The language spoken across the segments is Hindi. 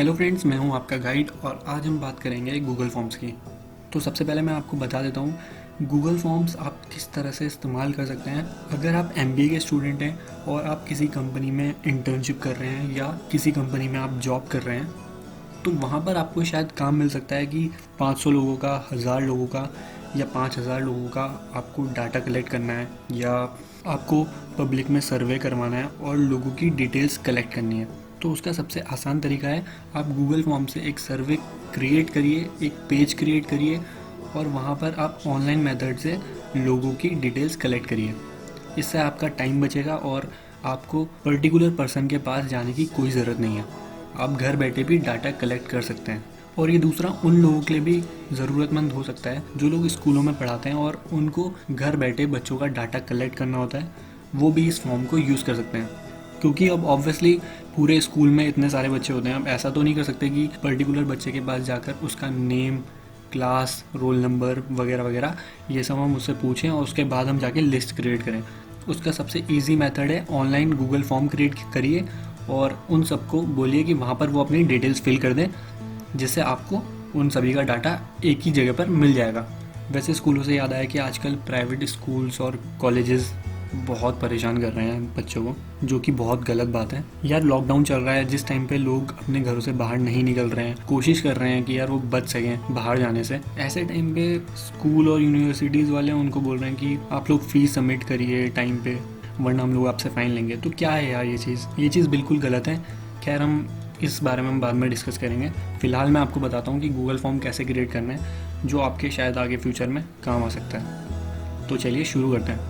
हेलो फ्रेंड्स, मैं हूं आपका गाइड और आज हम बात करेंगे गूगल फॉर्म्स की। तो सबसे पहले मैं आपको बता देता हूं गूगल फॉर्म्स आप किस तरह से इस्तेमाल कर सकते हैं। अगर आप एमबीए के स्टूडेंट हैं और आप किसी कंपनी में इंटर्नशिप कर रहे हैं या किसी कंपनी में आप जॉब कर रहे हैं, तो वहाँ पर आपको शायद काम मिल सकता है कि 500 लोगों का, 1000 लोगों का या 5000 लोगों का आपको डाटा कलेक्ट करना है या आपको पब्लिक में सर्वे करवाना है और लोगों की डिटेल्स कलेक्ट करनी है। तो उसका सबसे आसान तरीका है, आप गूगल फॉर्म से एक सर्वे क्रिएट करिए, एक पेज क्रिएट करिए और वहाँ पर आप ऑनलाइन मेथड से लोगों की डिटेल्स कलेक्ट करिए। इससे आपका टाइम बचेगा और आपको पर्टिकुलर पर्सन के पास जाने की कोई ज़रूरत नहीं है। आप घर बैठे भी डाटा कलेक्ट कर सकते हैं। और ये दूसरा उन लोगों के लिए भी ज़रूरतमंद हो सकता है जो लोग स्कूलों में पढ़ाते हैं और उनको घर बैठे बच्चों का डाटा कलेक्ट करना होता है, वो भी इस फॉर्म को यूज़ कर सकते हैं। क्योंकि अब ऑब्वियसली पूरे स्कूल में इतने सारे बच्चे होते हैं, अब ऐसा तो नहीं कर सकते कि पर्टिकुलर बच्चे के पास जाकर उसका नेम, क्लास, रोल नंबर वगैरह वगैरह ये सब हम उससे पूछें और उसके बाद हम जाके लिस्ट क्रिएट करें। उसका सबसे इजी मेथड है, ऑनलाइन गूगल फॉर्म क्रिएट करिए और उन सबको बोलिए कि वहाँ पर वो अपनी डिटेल्स फिल कर दें, जिससे आपको उन सभी का डाटा एक ही जगह पर मिल जाएगा। वैसे स्कूलों से याद आया कि आजकल प्राइवेट स्कूल्स और कॉलेजेस बहुत परेशान कर रहे हैं बच्चों को, जो कि बहुत गलत बात है। यार लॉकडाउन चल रहा है, जिस टाइम पे लोग अपने घरों से बाहर नहीं निकल रहे हैं, कोशिश कर रहे हैं कि यार वो बच सकें बाहर जाने से, ऐसे टाइम पे स्कूल और यूनिवर्सिटीज़ वाले उनको बोल रहे हैं कि आप लोग फीस सबमिट करिए टाइम पे, वरना हम लोग आपसे फ़ाइन लेंगे। तो क्या है यार ये चीज़ बिल्कुल गलत है। खैर हम इस बारे में हम बाद में डिस्कस करेंगे। फ़िलहाल मैं आपको बताता हूँ कि गूगल फॉर्म कैसे क्रिएट करना है, जो आपके शायद आगे फ्यूचर में काम आ सकता है। तो चलिए शुरू करते हैं।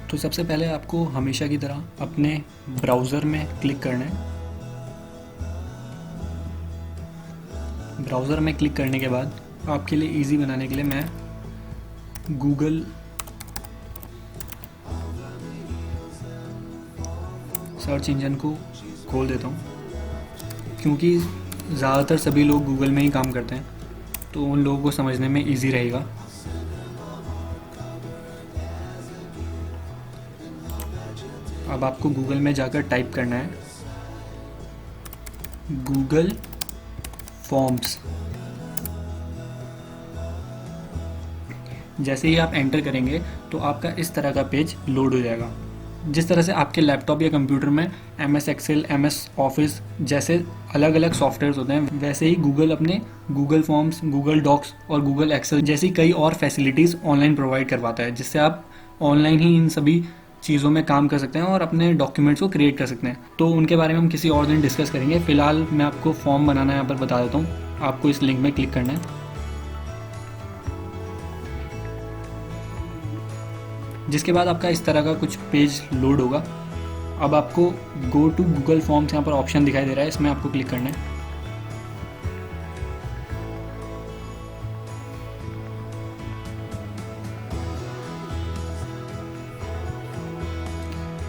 तो सबसे पहले आपको हमेशा की तरह अपने ब्राउज़र में क्लिक करना है। ब्राउज़र में क्लिक करने के बाद आपके लिए इजी बनाने के लिए मैं गूगल सर्च इंजन को खोल देता हूँ, क्योंकि ज़्यादातर सभी लोग गूगल में ही काम करते हैं, तो उन लोगों को समझने में इजी रहेगा। अब आपको गूगल में जाकर टाइप करना है गूगल फॉर्म्स। जैसे ही आप एंटर करेंगे तो आपका इस तरह का पेज लोड हो जाएगा। जिस तरह से आपके लैपटॉप या कंप्यूटर में MS एक्सेल, MS ऑफिस जैसे अलग अलग सॉफ्टवेयर्स होते हैं, वैसे ही गूगल अपने गूगल फॉर्म्स, गूगल डॉक्स और गूगल एक्सेल जैसी कई और फैसिलिटीज़ ऑनलाइन प्रोवाइड करवाता है, जिससे आप ऑनलाइन ही इन सभी चीज़ों में काम कर सकते हैं और अपने डॉक्यूमेंट्स को क्रिएट कर सकते हैं। तो उनके बारे में हम किसी और दिन डिस्कस करेंगे। फ़िलहाल मैं आपको फॉर्म बनाना यहाँ पर बता देता हूँ। आपको इस लिंक में क्लिक करना है, जिसके बाद आपका इस तरह का कुछ पेज लोड होगा। अब आपको गो टू गूगल फॉर्म्स यहाँ पर ऑप्शन दिखाई दे रहा है, इसमें आपको क्लिक करना है।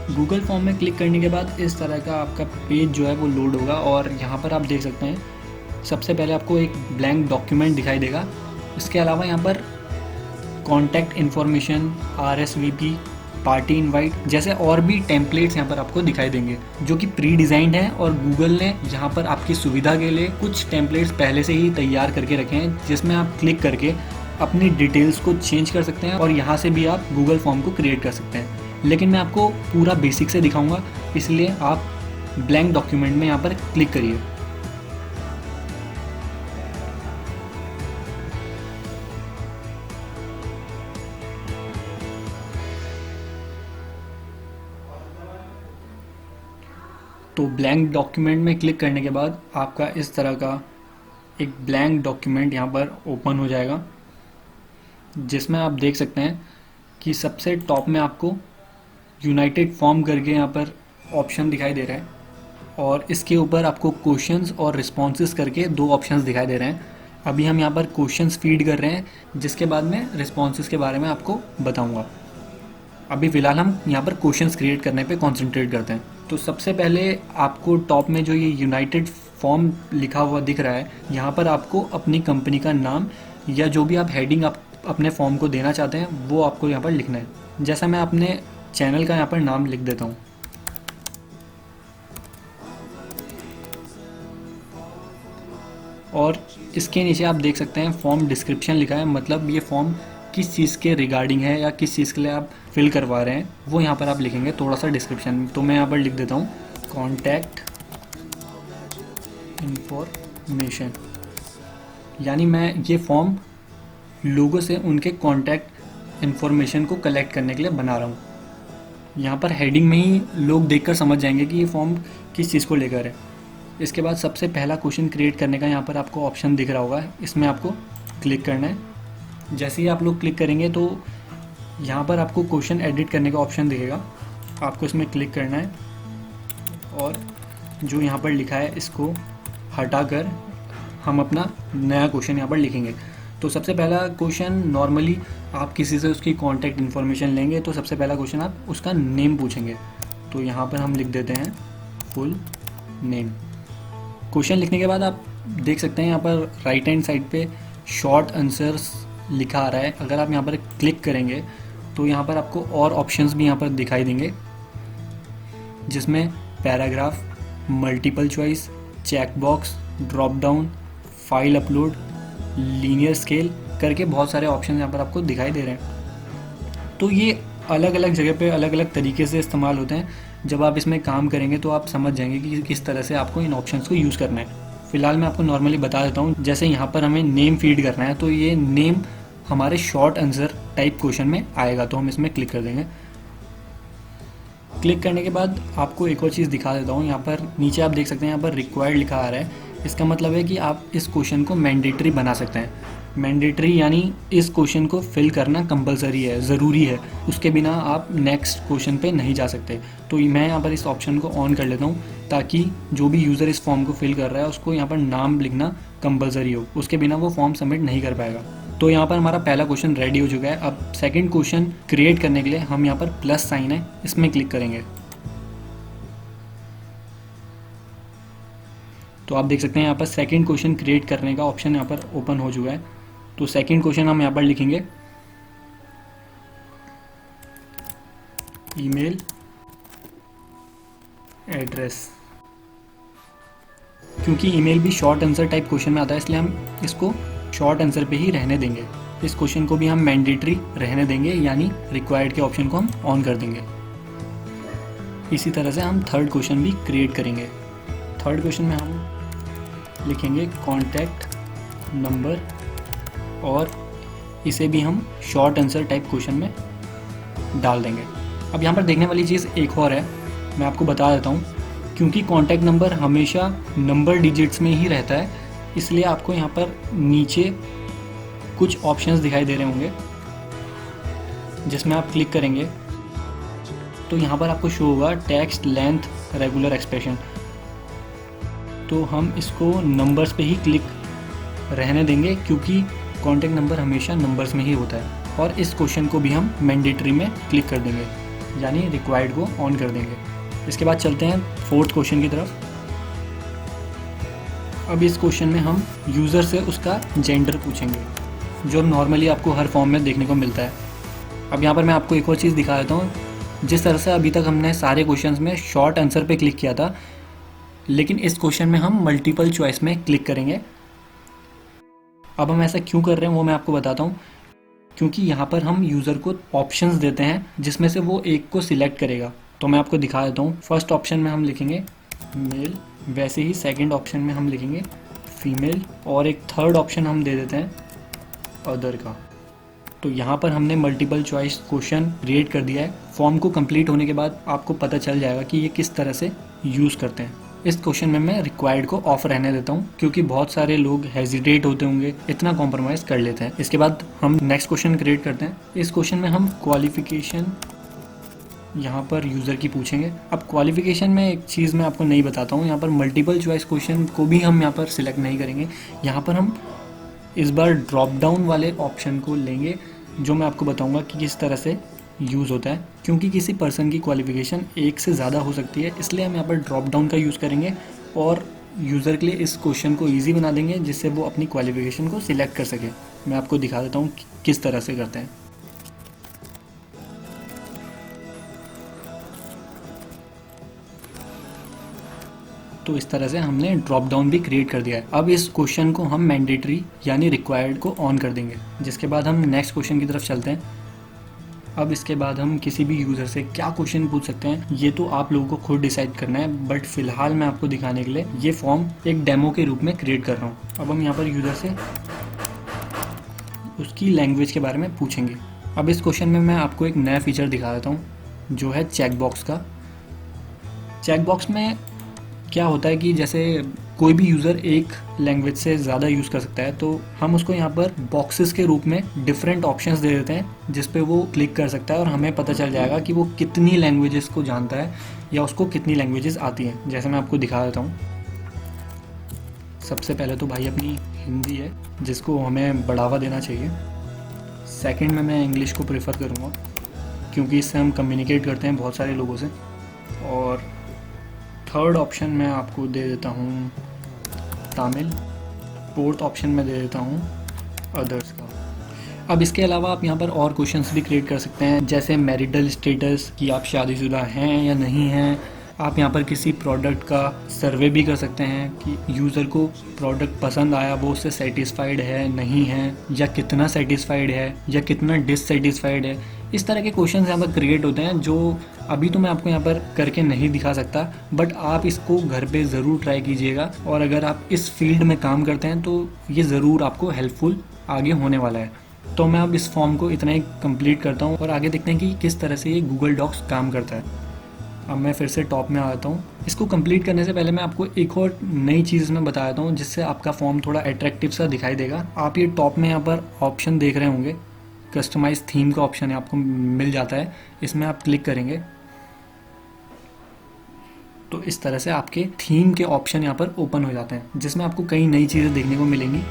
गूगल फॉर्म में क्लिक करने के बाद इस तरह का आपका पेज जो है वो लोड होगा और यहाँ पर आप देख सकते हैं सबसे पहले आपको एक ब्लैंक डॉक्यूमेंट दिखाई देगा। इसके अलावा यहाँ पर contact information, RSVP, party invite जैसे और भी टेम्पलेट्स यहाँ पर आपको दिखाई देंगे, जो कि प्री डिज़ाइंड हैं और गूगल ने यहाँ पर आपकी सुविधा के लिए कुछ टेम्पलेट्स पहले से ही तैयार करके रखे हैं, जिसमें आप क्लिक करके अपनी डिटेल्स को चेंज कर सकते हैं और यहाँ से भी आप गूगल फॉर्म को क्रिएट कर सकते हैं। लेकिन मैं आपको पूरा बेसिक से दिखाऊंगा, इसलिए आप ब्लैंक डॉक्यूमेंट में यहाँ पर क्लिक करिए। तो ब्लैंक डॉक्यूमेंट में क्लिक करने के बाद आपका इस तरह का एक ब्लैंक डॉक्यूमेंट यहाँ पर ओपन हो जाएगा, जिसमें आप देख सकते हैं कि सबसे टॉप में आपको यूनाइटेड फॉर्म करके यहाँ पर ऑप्शन दिखाई दे रहा है और इसके ऊपर आपको क्वेश्चंस और रिस्पॉन्सेस करके 2 ऑप्शंस दिखाई दे रहे हैं। अभी हम यहाँ पर क्वेश्चंस फीड कर रहे हैं, जिसके बाद में रिस्पॉन्सेस के बारे में आपको बताऊँगा। अभी फ़िलहाल हम यहाँ पर क्वेश्चंस क्रिएट करने पे कंसंट्रेट करते हैं। तो सबसे पहले आपको टॉप में जो ये यूनाइटेड फॉर्म लिखा हुआ दिख रहा है, यहाँ पर आपको अपनी कंपनी का नाम या जो भी आप हेडिंग आप अपने फॉर्म को देना चाहते हैं वो आपको यहाँ पर लिखना है। जैसा मैं अपने चैनल का यहाँ पर नाम लिख देता हूँ। और इसके नीचे आप देख सकते हैं फॉर्म डिस्क्रिप्शन लिखा है, मतलब ये फॉर्म किस चीज़ के रिगार्डिंग है या किस चीज़ के लिए आप फिल करवा रहे हैं वो यहाँ पर आप लिखेंगे थोड़ा सा डिस्क्रिप्शन। तो मैं यहाँ पर लिख देता हूँ कॉन्टैक्ट इन्फॉर्मेशन, यानी मैं ये फॉर्म लोगों से उनके कॉन्टैक्ट इन्फॉर्मेशन को कलेक्ट करने के लिए बना रहा हूँ। यहाँ पर हेडिंग में ही लोग देखकर समझ जाएंगे कि ये फॉर्म किस चीज़ को लेकर है। इसके बाद सबसे पहला क्वेश्चन क्रिएट करने का यहाँ पर आपको ऑप्शन दिख रहा होगा, इसमें आपको क्लिक करना है। जैसे ही आप लोग क्लिक करेंगे तो यहाँ पर आपको क्वेश्चन एडिट करने का ऑप्शन दिखेगा, आपको इसमें क्लिक करना है और जो यहाँ पर लिखा है इसको हटाकर हम अपना नया क्वेश्चन यहाँ पर लिखेंगे। तो सबसे पहला क्वेश्चन नॉर्मली आप किसी से उसकी कॉन्टैक्ट इन्फॉर्मेशन लेंगे तो सबसे पहला क्वेश्चन आप उसका नेम पूछेंगे। तो यहाँ पर हम लिख देते हैं फुल नेम। क्वेश्चन लिखने के बाद आप देख सकते हैं यहाँ पर राइट हैंड साइड पे शॉर्ट आंसर्स लिखा आ रहा है। अगर आप यहाँ पर क्लिक करेंगे तो यहाँ पर आपको और ऑप्शंस भी यहाँ पर दिखाई देंगे, जिसमें paragraph, multiple choice, check box, drop down, file upload, linear scale करके बहुत सारे ऑप्शन यहाँ पर आपको दिखाई दे रहे हैं। तो ये अलग अलग जगह पे अलग अलग तरीके से इस्तेमाल होते हैं। जब आप इसमें काम करेंगे तो आप समझ जाएंगे कि किस तरह से आपको इन ऑप्शंस को यूज़ करना है। फिलहाल मैं आपको नॉर्मली बता देता हूँ। जैसे यहाँ पर हमें नेम फीड करना है तो ये नेम हमारे शॉर्ट आंसर टाइप क्वेश्चन में आएगा, तो हम इसमें क्लिक कर देंगे। क्लिक करने के बाद आपको एक और चीज़ दिखा देता हूँ। यहाँ पर नीचे आप देख सकते हैं यहाँ पर रिक्वायर्ड लिखा आ रहा है। इसका मतलब है कि आप इस क्वेश्चन को मैंडेटरी बना सकते हैं। मैंडेटरी यानी इस क्वेश्चन को फिल करना कंपलसरी है, ज़रूरी है, उसके बिना आप नेक्स्ट क्वेश्चन पे नहीं जा सकते। तो मैं यहाँ पर इस ऑप्शन को ऑन कर लेता हूँ ताकि जो भी यूज़र इस फॉर्म को फिल कर रहा है उसको यहाँ पर नाम लिखना कंपलसरी हो, उसके बिना वो फॉर्म सबमिट नहीं कर पाएगा। तो यहाँ पर हमारा पहला क्वेश्चन रेडी हो चुका है। अब सेकंड क्वेश्चन क्रिएट करने के लिए हम यहाँ पर प्लस साइन है, इसमें क्लिक करेंगे। तो आप देख सकते हैं यहाँ पर सेकंड क्वेश्चन क्रिएट करने का ऑप्शन यहाँ पर ओपन हो चुका है। तो सेकंड क्वेश्चन हम यहाँ पर लिखेंगे ईमेल एड्रेस, क्योंकि ईमेल भी शॉर्ट आंसर टाइप क्वेश्चन में आता है इसलिए हम इसको शॉर्ट आंसर पे ही रहने देंगे। इस क्वेश्चन को भी हम मैंडेटरी रहने देंगे, यानी रिक्वायर्ड के ऑप्शन को हम ऑन कर देंगे। इसी तरह से हम थर्ड क्वेश्चन भी क्रिएट करेंगे। थर्ड क्वेश्चन में हम लिखेंगे कॉन्टैक्ट नंबर और इसे भी हम शॉर्ट आंसर टाइप क्वेश्चन में डाल देंगे। अब यहाँ पर देखने वाली चीज़ एक और है, मैं आपको बता देता हूँ। क्योंकि कॉन्टैक्ट नंबर हमेशा नंबर डिजिट्स में ही रहता है, इसलिए आपको यहाँ पर नीचे कुछ ऑप्शंस दिखाई दे रहे होंगे, जिसमें आप क्लिक करेंगे तो यहाँ पर आपको शो होगा टेक्स्ट लेंथ रेगुलर एक्सप्रेशन। तो हम इसको नंबर्स पे ही क्लिक रहने देंगे, क्योंकि कॉन्टैक्ट नंबर हमेशा नंबर्स में ही होता है। और इस क्वेश्चन को भी हम मैंडेटरी में क्लिक कर देंगे, यानी रिक्वायर्ड को ऑन कर देंगे। इसके बाद चलते हैं फोर्थ क्वेश्चन की तरफ। अब इस क्वेश्चन में हम यूज़र से उसका जेंडर पूछेंगे, जो नॉर्मली आपको हर फॉर्म में देखने को मिलता है। अब यहाँ पर मैं आपको एक और चीज़ दिखा देता हूँ। जिस तरह से अभी तक हमने सारे क्वेश्चंस में शॉर्ट आंसर पे क्लिक किया था, लेकिन इस क्वेश्चन में हम मल्टीपल चॉइस में क्लिक करेंगे। अब हम ऐसा क्यों कर रहे हैं वो मैं आपको बताता हूँ। क्योंकि यहाँ पर हम यूज़र को ऑप्शंस देते हैं जिसमें से वो एक को सिलेक्ट करेगा। तो मैं आपको दिखा देता हूँ। फर्स्ट ऑप्शन में हम लिखेंगे मेल, वैसे ही सेकंड ऑप्शन में हम लिखेंगे फीमेल, और एक थर्ड ऑप्शन हम दे देते हैं अदर का। तो यहाँ पर हमने मल्टीपल चॉइस क्वेश्चन क्रिएट कर दिया है। फॉर्म को कंप्लीट होने के बाद आपको पता चल जाएगा कि ये किस तरह से यूज़ करते हैं। इस क्वेश्चन में मैं रिक्वायर्ड को ऑफ रहने देता हूँ, क्योंकि बहुत सारे लोग हेजिटेट होते होंगे, इतना कॉम्प्रोमाइज़ कर लेते हैं। इसके बाद हम नेक्स्ट क्वेश्चन क्रिएट करते हैं। इस क्वेश्चन में हम क्वालिफिकेशन यहाँ पर यूज़र की पूछेंगे। अब क्वालिफिकेशन में एक चीज़ मैं आपको नहीं बताता हूँ, यहाँ पर मल्टीपल चॉइस क्वेश्चन को भी हम यहाँ पर सिलेक्ट नहीं करेंगे। यहाँ पर हम इस बार ड्रॉप डाउन वाले ऑप्शन को लेंगे, जो मैं आपको बताऊँगा कि किस तरह से यूज़ होता है। क्योंकि किसी पर्सन की क्वालिफिकेशन एक से ज़्यादा हो सकती है, इसलिए हम यहाँ पर ड्रॉप डाउन का यूज़ करेंगे और यूज़र के लिए इस क्वेश्चन को ईजी बना देंगे, जिससे वो अपनी क्वालिफिकेशन को सिलेक्ट कर सके। मैं आपको दिखा देता हूँ किस तरह से करते हैं। तो इस तरह से हमने ड्रॉप डाउन भी क्रिएट कर दिया है। अब इस क्वेश्चन को हम मैंडेटरी यानी रिक्वायर्ड को ऑन कर देंगे, जिसके बाद हम नेक्स्ट क्वेश्चन की तरफ चलते हैं। अब इसके बाद हम किसी भी यूज़र से क्या क्वेश्चन पूछ सकते हैं ये तो आप लोगों को खुद डिसाइड करना है, बट फिलहाल मैं आपको दिखाने के लिए ये फॉर्म एक डेमो के रूप में क्रिएट कर रहा हूँ। अब हम यहाँ पर यूज़र से उसकी लैंग्वेज के बारे में पूछेंगे। अब इस क्वेश्चन में मैं आपको एक नया फीचर दिखा देता हूँ, जो है चेक बॉक्स का। चेक बॉक्स में क्या होता है कि जैसे कोई भी यूज़र एक लैंग्वेज से ज़्यादा यूज़ कर सकता है, तो हम उसको यहाँ पर बॉक्सेस के रूप में डिफरेंट ऑप्शंस दे देते हैं, जिस पे वो क्लिक कर सकता है और हमें पता चल जाएगा कि वो कितनी लैंग्वेजेस को जानता है या उसको कितनी लैंग्वेजेस आती हैं। जैसे मैं आपको दिखा देता हूँ। सबसे पहले तो भाई अपनी हिंदी है, जिसको हमें बढ़ावा देना चाहिए। सेकंड में मैं इंग्लिश को प्रेफर करूँगा, क्योंकि इससे हम कम्युनिकेट करते हैं बहुत सारे लोगों से। और थर्ड ऑप्शन मैं आपको दे देता हूँ तमिल। फोर्थ ऑप्शन में दे देता हूँ अदर्स का। अब इसके अलावा आप यहाँ पर और क्वेश्चंस भी क्रिएट कर सकते हैं, जैसे मैरिटल स्टेटस कि आप शादीशुदा हैं या नहीं हैं। आप यहाँ पर किसी प्रोडक्ट का सर्वे भी कर सकते हैं कि यूज़र को प्रोडक्ट पसंद आया, वो उससे सेटिस्फाइड है नहीं है, या कितना सेटिस्फाइड है या कितना डिससेटिस्फाइड है। इस तरह के क्वेश्चंस यहाँ पर क्रिएट होते हैं, जो अभी तो मैं आपको यहाँ पर करके नहीं दिखा सकता, बट आप इसको घर पे ज़रूर ट्राई कीजिएगा। और अगर आप इस फील्ड में काम करते हैं तो ये ज़रूर आपको हेल्पफुल आगे होने वाला है। तो मैं अब इस फॉर्म को इतना ही कंप्लीट करता हूँ और आगे देखते हैं कि किस तरह से ये गूगल डॉक्स काम करता है। अब मैं फिर से टॉप में आ जाता हूँ। इसको कंप्लीट करने से पहले मैं आपको एक और नई चीज़ इसमें बता देता हूँ, जिससे आपका फॉर्म थोड़ा अट्रैक्टिव सा दिखाई देगा। आप ये टॉप में यहाँ पर ऑप्शन देख रहे होंगे, कस्टमाइज थीम का ऑप्शन है, आपको मिल जाता है। इसमें आप क्लिक करेंगे तो इस तरह से आपके थीम के ऑप्शन यहाँ पर ओपन हो जाते हैं, जिसमें आपको कई नई चीज़ें देखने को मिलेंगी।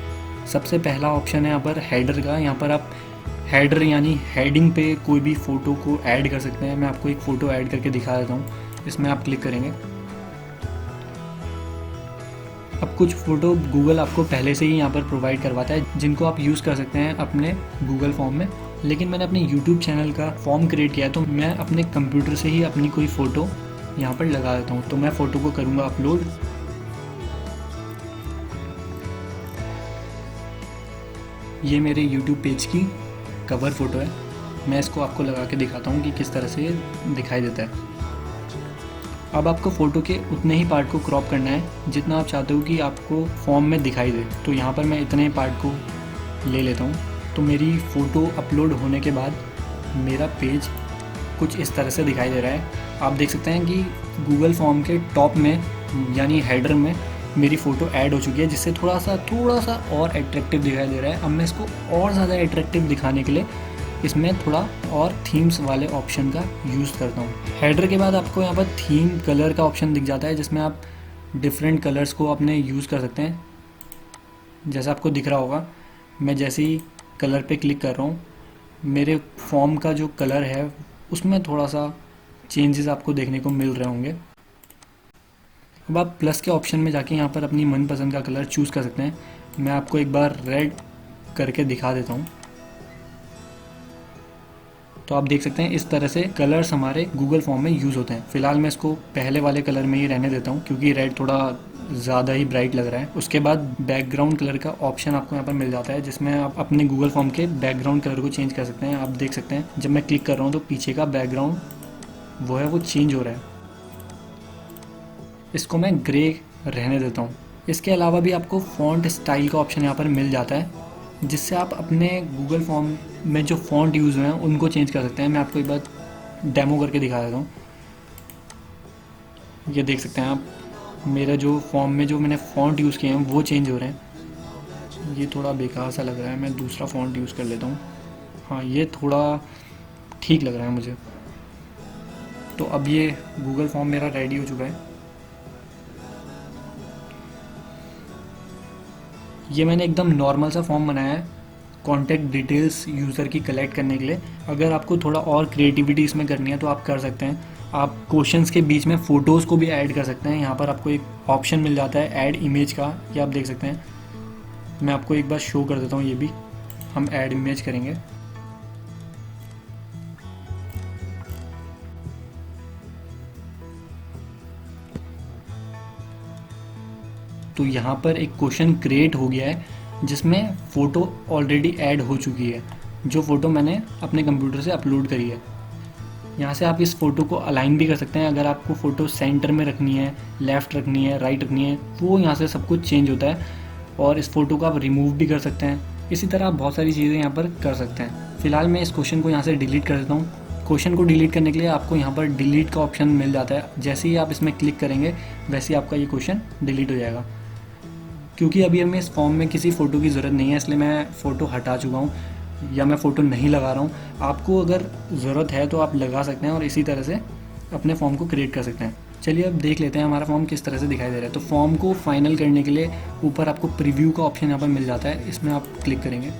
सबसे पहला ऑप्शन है यहाँ पर हेडर का। यहाँ पर आप हेडर यानी हेडिंग पे कोई भी फ़ोटो को ऐड कर सकते हैं। मैं आपको एक फ़ोटो ऐड करके दिखा देता हूँ। इसमें आप क्लिक करेंगे। अब कुछ फ़ोटो गूगल आपको पहले से ही यहाँ पर प्रोवाइड करवाता है, जिनको आप यूज़ कर सकते हैं अपने गूगल फॉर्म में। लेकिन मैंने अपने यूट्यूब चैनल का फॉर्म क्रिएट किया है, तो मैं अपने कंप्यूटर से ही अपनी कोई फ़ोटो यहाँ पर लगा देता हूँ। तो मैं फ़ोटो को करूँगा अपलोड। ये मेरे यूट्यूब पेज की कवर फ़ोटो है। मैं इसको आपको लगा के दिखाता हूँ कि किस तरह से ये दिखाई देता है। अब आपको फ़ोटो के उतने ही पार्ट को क्रॉप करना है जितना आप चाहते हो कि आपको फॉर्म में दिखाई दे। तो यहाँ पर मैं इतने पार्ट को ले लेता हूँ। तो मेरी फ़ोटो अपलोड होने के बाद मेरा पेज कुछ इस तरह से दिखाई दे रहा है। आप देख सकते हैं कि गूगल फॉर्म के टॉप में यानी हेडर में मेरी फ़ोटो ऐड हो चुकी है, जिससे थोड़ा सा और एट्रैक्टिव दिखाई दे रहा है। अब मैं इसको और ज़्यादा एट्रैक्टिव दिखाने के लिए इसमें थोड़ा और थीम्स वाले ऑप्शन का यूज़ करता हूँ। हेडर के बाद आपको यहाँ पर थीम कलर का ऑप्शन दिख जाता है, जिसमें आप डिफरेंट कलर्स को अपने यूज़ कर सकते हैं। जैसा आपको दिख रहा होगा, मैं जैसे ही कलर पे क्लिक कर रहा हूँ, मेरे फॉर्म का जो कलर है उसमें थोड़ा सा चेंजेस आपको देखने को मिल रहे होंगे। अब आप प्लस के ऑप्शन में जाके यहाँ पर अपनी मनपसंद का कलर चूज़ कर सकते हैं। मैं आपको एक बार रेड करके दिखा देता हूँ। तो आप देख सकते हैं इस तरह से कलर्स हमारे गूगल फॉर्म में यूज़ होते हैं। फिलहाल मैं इसको पहले वाले कलर में ही रहने देता हूँ, क्योंकि रेड थोड़ा ज़्यादा ही ब्राइट लग रहा है। उसके बाद बैकग्राउंड कलर का ऑप्शन आपको यहाँ पर मिल जाता है, जिसमें आप अपने गूगल फॉर्म के बैकग्राउंड कलर को चेंज कर सकते हैं। आप देख सकते हैं जब मैं क्लिक कर रहा हूँ तो पीछे का बैकग्राउंड वो चेंज हो रहा है। इसको मैं ग्रे रहने देता हूँ। इसके अलावा भी आपको फ़ॉन्ट स्टाइल का ऑप्शन यहाँ पर मिल जाता है, जिससे आप अपने गूगल फॉर्म में जो फ़ॉन्ट यूज़ हुए हैं उनको चेंज कर सकते हैं। मैं आपको एक बार डेमो करके दिखा देता हूँ। ये देख सकते हैं आप, मेरा जो फॉर्म में जो मैंने फ़ॉन्ट यूज़ किए हैं वो चेंज हो रहे हैं। ये थोड़ा बेकार सा लग रहा है, मैं दूसरा फ़ॉन्ट यूज़ कर लेता हूँ। हाँ, ये थोड़ा ठीक लग रहा है मुझे। तो अब ये गूगल फॉर्म मेरा रेडी हो चुका है। ये मैंने एकदम नॉर्मल सा फॉर्म बनाया है कॉन्टैक्ट डिटेल्स यूज़र की कलेक्ट करने के लिए। अगर आपको थोड़ा और क्रिएटिविटी इसमें करनी है तो आप कर सकते हैं। आप क्वेश्चंस के बीच में फ़ोटोज़ को भी ऐड कर सकते हैं। यहाँ पर आपको एक ऑप्शन मिल जाता है ऐड इमेज का, ये आप देख सकते हैं। मैं आपको एक बार शो कर देता हूँ। ये भी हम ऐड इमेज करेंगे। तो यहाँ पर एक क्वेश्चन क्रिएट हो गया है जिसमें फ़ोटो ऑलरेडी ऐड हो चुकी है, जो फ़ोटो मैंने अपने कंप्यूटर से अपलोड करी है। यहाँ से आप इस फ़ोटो को अलाइन भी कर सकते हैं। अगर आपको फ़ोटो सेंटर में रखनी है, लेफ़्ट रखनी है, राइट रखनी है, वो यहाँ से सब कुछ चेंज होता है। और इस फ़ोटो को आप रिमूव भी कर सकते हैं। इसी तरह आप बहुत सारी चीज़ें यहाँ पर कर सकते हैं। फ़िलहाल मैं इस क्वेश्चन को यहाँ से डिलीट कर देता हूँ। क्वेश्चन को डिलीट करने के लिए आपको यहाँ पर डिलीट का ऑप्शन मिल जाता है। जैसे ही आप इसमें क्लिक करेंगे वैसे ही आपका ये क्वेश्चन डिलीट हो जाएगा। क्योंकि अभी हमें इस फॉर्म में किसी फ़ोटो की ज़रूरत नहीं है, इसलिए मैं फ़ोटो हटा चुका हूँ या मैं फ़ोटो नहीं लगा रहा हूँ। आपको अगर ज़रूरत है तो आप लगा सकते हैं और इसी तरह से अपने फॉर्म को क्रिएट कर सकते हैं। चलिए अब देख लेते हैं हमारा फॉर्म किस तरह से दिखाई दे रहा है। तो फॉर्म को फाइनल करने के लिए ऊपर आपको प्रीव्यू का ऑप्शन यहाँ पर मिल जाता है, इसमें आप क्लिक करेंगे।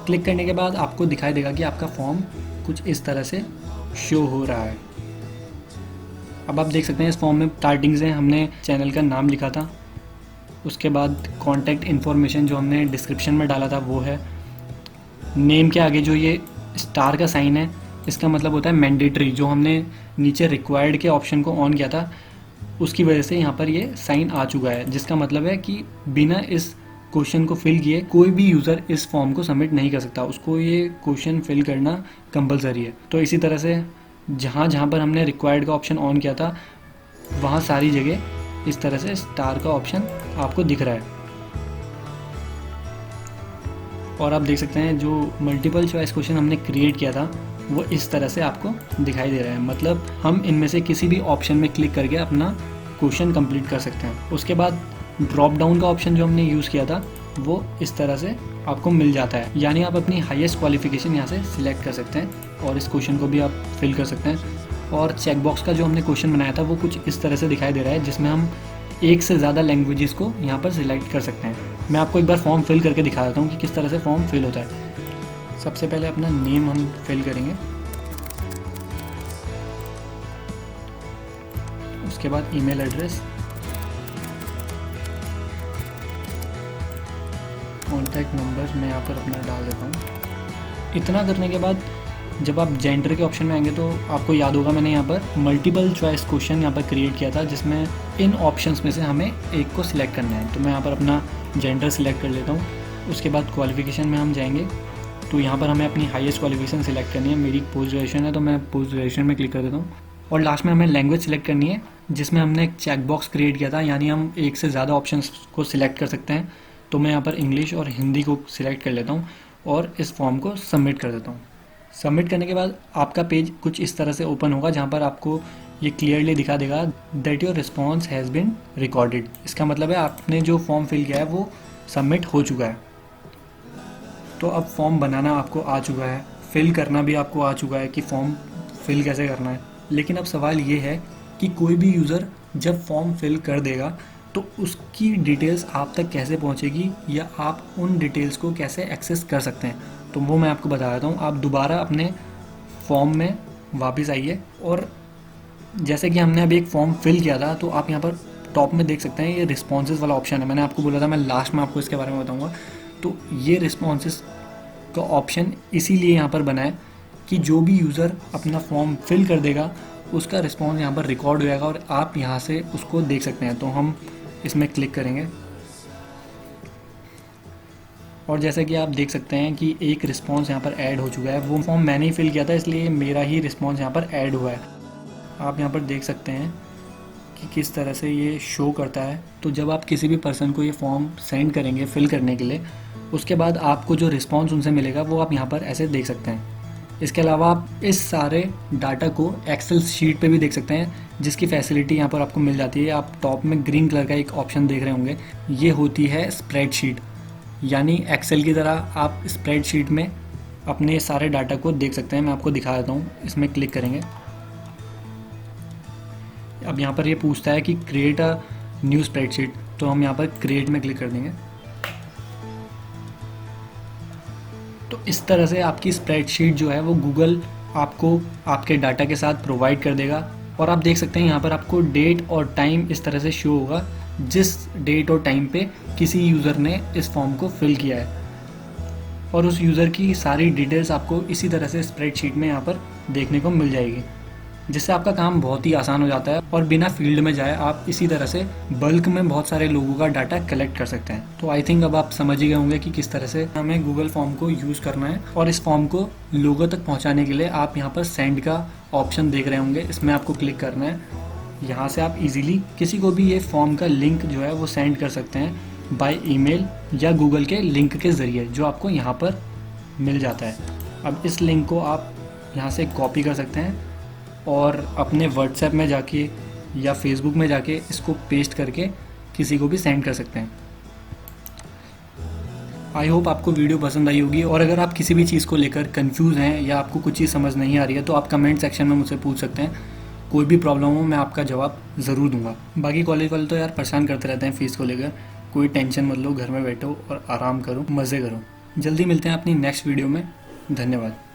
क्लिक करने के बाद आपको दिखाई देगा कि आपका फॉर्म कुछ इस तरह से शो हो रहा है। अब आप देख सकते हैं इस फॉर्म में स्टार्टिंग से हमने चैनल का नाम लिखा था, उसके बाद कॉन्टैक्ट इन्फॉर्मेशन जो हमने डिस्क्रिप्शन में डाला था वो है। नेम के आगे जो ये स्टार का साइन है, इसका मतलब होता है मैंडेटरी। जो हमने नीचे रिक्वायर्ड के ऑप्शन को ऑन किया था उसकी वजह से यहाँ पर ये साइन आ चुका है, जिसका मतलब है कि बिना इस क्वेश्चन को फिल किए कोई भी यूज़र इस फॉर्म को सबमिट नहीं कर सकता। उसको ये क्वेश्चन फिल करना कंपलसरी है। तो इसी तरह से जहाँ जहाँ पर हमने रिक्वायर्ड का ऑप्शन ऑन किया था वहाँ सारी जगह इस तरह से स्टार का ऑप्शन आपको दिख रहा है। और आप देख सकते हैं जो मल्टीपल चॉइस क्वेश्चन हमने क्रिएट किया था वो इस तरह से आपको दिखाई दे रहा है। मतलब हम इनमें से किसी भी ऑप्शन में क्लिक करके अपना क्वेश्चन कंप्लीट कर सकते हैं। उसके बाद ड्रॉप डाउन का ऑप्शन जो हमने यूज़ किया था वो इस तरह से आपको मिल जाता है, यानी आप अपनी हाईएस्ट क्वालिफिकेशन यहाँ से सिलेक्ट कर सकते हैं और इस क्वेश्चन को भी आप फिल कर सकते हैं। और चेक बॉक्स का जो हमने क्वेश्चन बनाया था वो कुछ इस तरह से दिखाई दे रहा है, जिसमें हम एक से ज़्यादा लैंग्वेजेस को यहाँ पर सिलेक्ट कर सकते हैं। मैं आपको एक बार फॉर्म फिल करके दिखा देता हूँ कि किस तरह से फॉर्म फिल होता है। सबसे पहले अपना नेम हम फिल करेंगे, उसके बाद ईमेल एड्रेस, कॉन्टैक्ट नंबर मैं यहाँ पर अपना डाल देता हूँ। इतना करने के बाद जब आप जेंडर के ऑप्शन में आएंगे तो आपको याद होगा मैंने यहाँ पर मल्टीपल चॉइस क्वेश्चन यहाँ पर क्रिएट किया था, जिसमें इन ऑप्शंस में से हमें एक को सिलेक्ट करना है। तो मैं यहाँ पर अपना जेंडर सिलेक्ट कर लेता हूँ। उसके बाद क्वालिफिकेशन में हम जाएंगे तो यहाँ पर हमें अपनी हाईएस्ट क्वालिफिकेशन सिलेक्ट करनी है। मेरी पोस्ट ग्रेजुएशन है तो मैं पोस्ट ग्रेजुएशन में क्लिक कर देता हूँ। और लास्ट में हमें लैंग्वेज सिलेक्ट करनी है, जिसमें हमने एक चेक बॉक्स क्रिएट किया था, यानी हम एक से ज़्यादा ऑप्शंस को सिलेक्ट कर सकते हैं। तो मैं यहाँ पर इंग्लिश और हिंदी को सिलेक्ट कर लेता हूँ और इस फॉर्म को सबमिट कर देता हूँ। सबमिट करने के बाद आपका पेज कुछ इस तरह से ओपन होगा, जहाँ पर आपको ये क्लियरली दिखा देगा that your response has been recorded. इसका मतलब है आपने जो फॉर्म फिल किया है वो सबमिट हो चुका है। तो अब फॉर्म बनाना आपको आ चुका है, फिल करना भी आपको आ चुका है कि फॉर्म फिल कैसे करना है। लेकिन अब सवाल ये है कि कोई भी यूज़र जब फॉर्म फिल कर देगा तो उसकी डिटेल्स आप तक कैसे पहुंचेगी या आप उन डिटेल्स को कैसे एक्सेस कर सकते हैं, तो वो मैं आपको बता देता हूँ। आप दोबारा अपने फॉर्म में वापस आइए और जैसे कि हमने अभी एक फॉर्म फिल किया था तो आप यहाँ पर टॉप में देख सकते हैं ये रिस्पॉन्सेज वाला ऑप्शन है। मैंने आपको बोला था मैं लास्ट में आपको इसके बारे में बताऊँगा। तो ये रिस्पॉन्सेज का ऑप्शन इसीलिए यहाँ पर बना है कि जो भी यूज़र अपना फॉर्म फिल कर देगा उसका रिस्पॉन्स यहाँ पर रिकॉर्ड हो जाएगा और आप यहाँ से उसको देख सकते हैं। तो हम इसमें क्लिक करेंगे और जैसे कि आप देख सकते हैं कि एक रिस्पॉन्स यहाँ पर ऐड हो चुका है। वो फॉर्म मैंने ही फिल किया था इसलिए मेरा ही रिस्पॉन्स यहाँ पर ऐड हुआ है। आप यहाँ पर देख सकते हैं कि किस तरह से ये शो करता है। तो जब आप किसी भी पर्सन को ये फॉर्म सेंड करेंगे फिल करने के लिए, उसके बाद आपको जो रिस्पॉन्स उनसे मिलेगा वो आप यहाँ पर ऐसे देख सकते हैं। इसके अलावा आप इस सारे डाटा को एक्सेल शीट पे भी देख सकते हैं, जिसकी फैसिलिटी यहाँ पर आपको मिल जाती है। आप टॉप में ग्रीन कलर का एक ऑप्शन देख रहे होंगे, ये होती है स्प्रेडशीट, यानी एक्सेल की तरह आप स्प्रेडशीट में अपने सारे डाटा को देख सकते हैं। मैं आपको दिखा देता हूँ, इसमें क्लिक करेंगे। अब यहाँ पर ये पूछता है कि क्रिएट अ न्यू स्प्रेडशीट, तो हम यहाँ पर क्रिएट में क्लिक कर देंगे। तो इस तरह से आपकी स्प्रेडशीट जो है वो गूगल आपको आपके डाटा के साथ प्रोवाइड कर देगा। और आप देख सकते हैं यहाँ पर आपको डेट और टाइम इस तरह से शो होगा जिस डेट और टाइम पे किसी यूज़र ने इस फॉर्म को फिल किया है, और उस यूज़र की सारी डिटेल्स आपको इसी तरह से स्प्रेडशीट में यहाँ पर देखने को मिल जाएगी। जिससे आपका काम बहुत ही आसान हो जाता है और बिना फील्ड में जाए आप इसी तरह से बल्क में बहुत सारे लोगों का डाटा कलेक्ट कर सकते हैं। तो आई थिंक अब आप समझ ही गए होंगे कि किस तरह से हमें गूगल फॉर्म को यूज़ करना है। और इस फॉर्म को लोगों तक पहुंचाने के लिए आप यहाँ पर सेंड का ऑप्शन देख रहे होंगे, इसमें आपको क्लिक करना है। यहाँ से आप इजीली किसी को भी ये फॉर्म का लिंक जो है वो सेंड कर सकते हैं बाय ईमेल या गूगल के लिंक के ज़रिए, जो आपको यहाँ पर मिल जाता है। अब इस लिंक को आप यहाँ से कॉपी कर सकते हैं और अपने व्हाट्सएप में जाके या फेसबुक में जाके इसको पेस्ट करके किसी को भी सेंड कर सकते हैं। आई होप आपको वीडियो पसंद आई होगी, और अगर आप किसी भी चीज़ को लेकर कंफ्यूज हैं या आपको कुछ चीज़ समझ नहीं आ रही है तो आप कमेंट सेक्शन में मुझसे पूछ सकते हैं। कोई भी प्रॉब्लम हो मैं आपका जवाब ज़रूर दूंगा। बाकी कॉलेज वाले तो यार परेशान करते रहते हैं फ़ीस को लेकर। कोई टेंशन मत लो, घर में बैठो और आराम करो, मज़े करो। जल्दी मिलते हैं अपनी नेक्स्ट वीडियो में। धन्यवाद।